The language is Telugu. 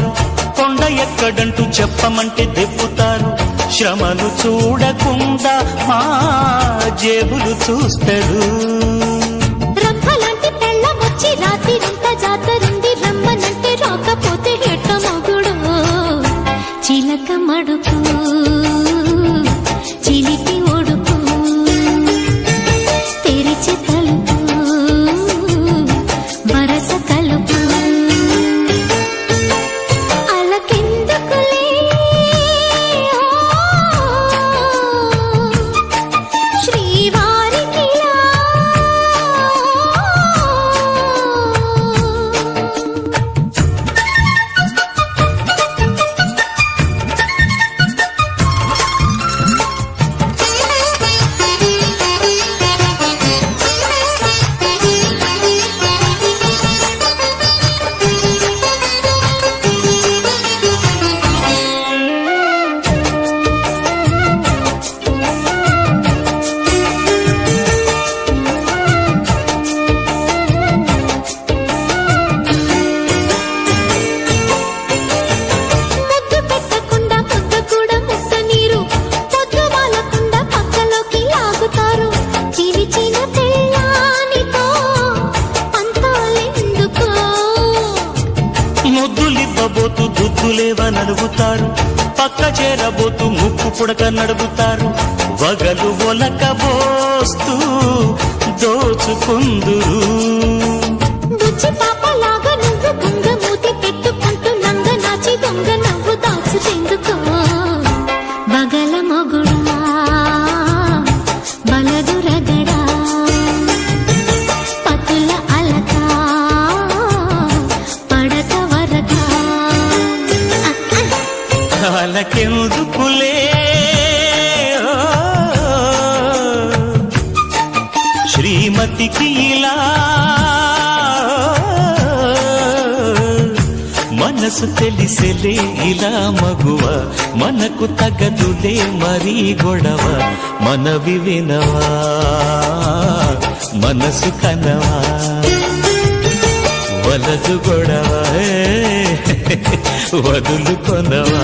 దొబ్బుతారు, కొండ ఎక్కడంటూ చెప్పమంటే దెబ్బుతారు. శ్రమను చూడకుండా మా జేబులు చూస్తారు. రంభలాంటి పెళ్ళమొచ్చి రాత్రిరంతా జాతరుంది రమ్మనంటే రాకపోతే ఎట్ట మొగుడు. చిలక మడుపు చిలిపి ఒడుపు తెరిచి తలుపు వరస కలుపు. అలకెందుకులే శ్రీవారికిలా ముద్దులివ్వబోతూ దుద్దులేవనలుగుతారు, పక్క చేరబోతూ ముక్కు పుడక నడుగుతారు. వగలు ఒలకబోస్తూ దోచుకుందురు. బుచ్చి పాపలాగా నువ్వు గుంగ మూతి పెట్టుకుంటూ నంగ నాచి దొంగ నవ్వు దాచుచెందుకో. బగల మొగుడా బలదు రగడా పతుల అలక పడక వరక. అలకెందుకులే శ్రీమతికి ఇలా మనసు తెలిసెలే ఇలా మగువ, మనకు తగదులే మరీ గొడవ. మనవి వినవా మనసు కనవా వలదు గొడవ వదులు కొనవా.